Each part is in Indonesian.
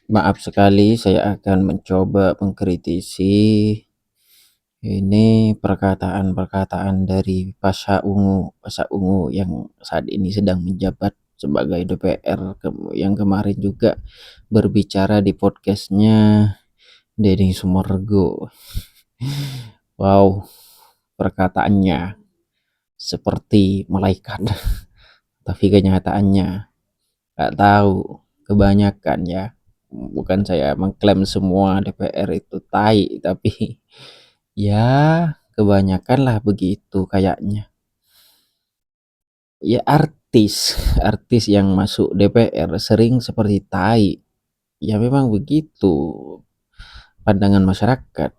Maaf sekali, saya akan mencoba mengkritisi ini perkataan-perkataan dari Pasha Ungu yang saat ini sedang menjabat sebagai DPR yang kemarin juga berbicara di podcastnya Deddy Sumorgo. Wow, perkataannya seperti malaikat, tapi kenyataannya nggak tahu, kebanyakan ya. Bukan saya mengklaim semua DPR itu tai, tapi ya kebanyakan lah begitu kayaknya. Ya artis yang masuk DPR sering seperti tai. Ya memang begitu pandangan masyarakat.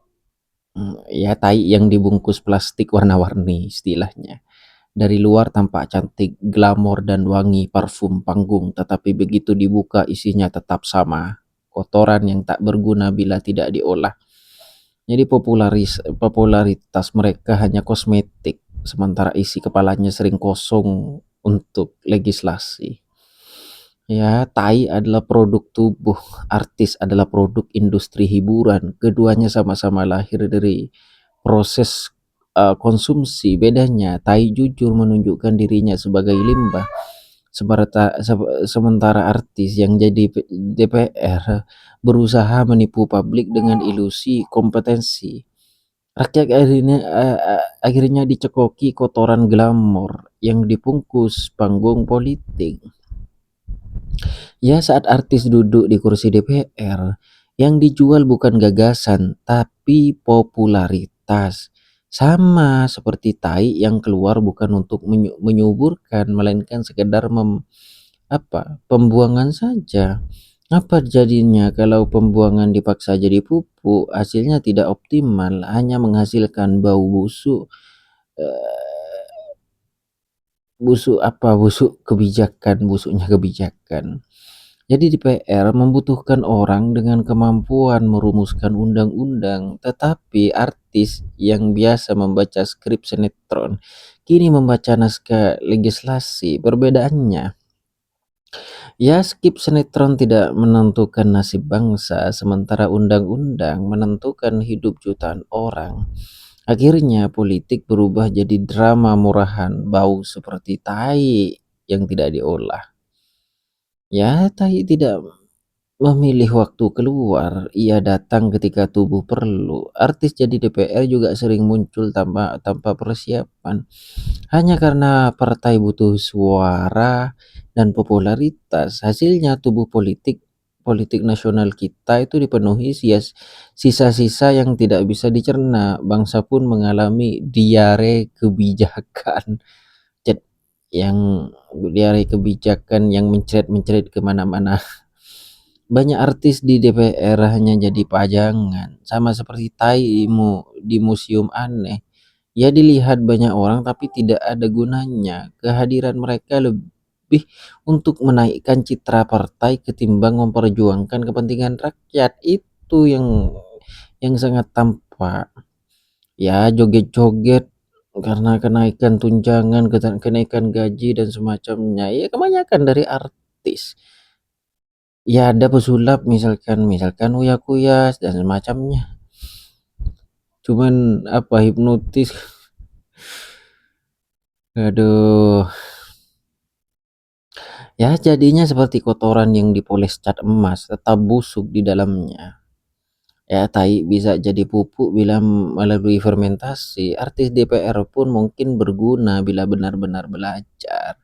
Ya tai yang dibungkus plastik warna-warni istilahnya. Dari luar tampak cantik, glamor dan wangi parfum panggung, tetapi begitu dibuka isinya tetap sama. Kotoran yang tak berguna bila tidak diolah. Jadi popularitas mereka hanya kosmetik, sementara isi kepalanya sering kosong untuk legislasi. Ya, tai adalah produk tubuh, artis adalah produk industri hiburan. Keduanya sama-sama lahir dari proses konsumsi. Bedanya, tai jujur menunjukkan dirinya sebagai limbah. Sementara artis yang jadi DPR berusaha menipu publik dengan ilusi kompetensi. Rakyat akhirnya dicekoki kotoran glamor yang dibungkus panggung politik. Ya, saat artis duduk di kursi DPR, yang dijual bukan gagasan tapi popularitas. Sama seperti tai yang keluar bukan untuk menyuburkan, melainkan sekedar pembuangan saja. Apa jadinya kalau pembuangan dipaksa jadi pupuk? Hasilnya tidak optimal, hanya menghasilkan bau busuk. Busuknya kebijakan. Jadi DPR membutuhkan orang dengan kemampuan merumuskan undang-undang, tetapi artis yang biasa membaca skrip sinetron kini membaca naskah legislasi. Perbedaannya, ya, skip sinetron tidak menentukan nasib bangsa, sementara undang-undang menentukan hidup jutaan orang. Akhirnya politik berubah jadi drama murahan, bau seperti tai yang tidak diolah. Ya, tai tidak memilih waktu keluar, ia datang ketika tubuh perlu. Artis jadi DPR juga sering muncul tanpa persiapan, hanya karena partai butuh suara dan popularitas. Hasilnya tubuh politik nasional kita itu dipenuhi sisa-sisa yang tidak bisa dicerna. Bangsa pun mengalami diare kebijakan. Cet- yang diare kebijakan yang mencret-mencret kemana-mana. Banyak artis di DPR hanya jadi pajangan, sama seperti tai di museum aneh. Ya, dilihat banyak orang tapi tidak ada gunanya. Kehadiran mereka lebih untuk menaikkan citra partai ketimbang memperjuangkan kepentingan rakyat. Itu yang sangat tampak. Ya, joget-joget karena kenaikan tunjangan, kenaikan gaji dan semacamnya. Ya, kebanyakan dari artis. Ya, ada pesulap misalkan Uya Kuyas dan semacamnya. Cuman hipnotis. Aduh. Ya, jadinya seperti kotoran yang dipoles cat emas, tetap busuk di dalamnya. Ya, tai bisa jadi pupuk bila melalui fermentasi. Artis DPR pun mungkin berguna bila benar-benar belajar,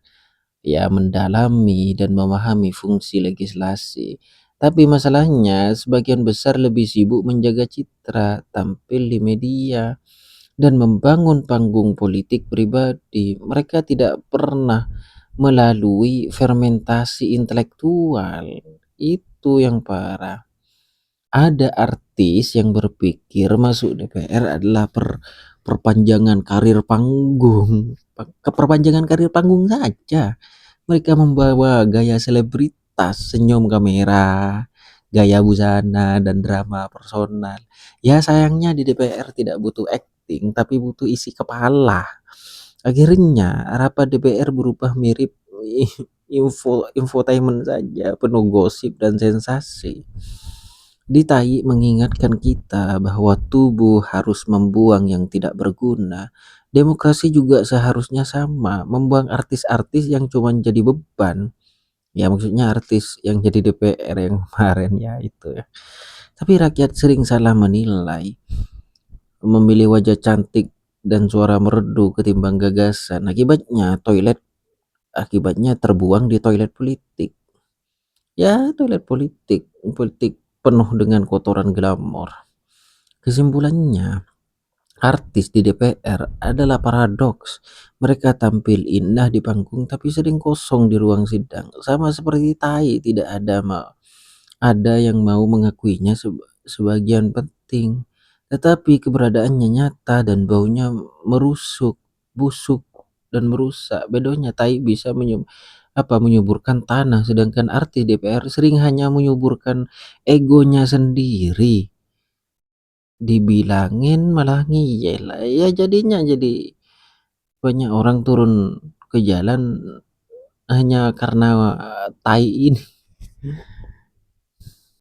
ya, mendalami dan memahami fungsi legislasi. Tapi masalahnya sebagian besar lebih sibuk menjaga citra, tampil di media, dan membangun panggung politik pribadi. Mereka tidak pernah melalui fermentasi intelektual. Itu yang parah. Ada artis yang berpikir masuk DPR adalah perpanjangan karir panggung. Keperpanjangan karir panggung saja. Mereka membawa gaya selebritas, senyum kamera, gaya busana, dan drama personal. Ya, sayangnya di DPR tidak butuh acting, tapi butuh isi kepala. Akhirnya rapat DPR berubah mirip infotainment saja, penuh gosip dan sensasi. Di Tai mengingatkan kita bahwa tubuh harus membuang yang tidak berguna. Demokrasi juga seharusnya sama, membuang artis-artis yang cuma jadi beban. Ya maksudnya artis yang jadi DPR yang kemarin ya itu ya. Tapi rakyat sering salah menilai, memilih wajah cantik dan suara merdu ketimbang gagasan. Akibatnya terbuang di toilet politik. Ya, toilet politik, politik penuh dengan kotoran glamor. Kesimpulannya, artis di DPR adalah paradoks. Mereka tampil indah di panggung tapi sering kosong di ruang sidang. Sama seperti Tai, tidak ada yang mau mengakuinya sebagian penting. Tetapi keberadaannya nyata dan baunya busuk dan merusak. Bedanya Tai bisa menyuburkan tanah, sedangkan artis DPR sering hanya menyuburkan egonya sendiri. Dibilangin malah ngiyel, ya jadinya jadi banyak orang turun ke jalan hanya karena Tai ini.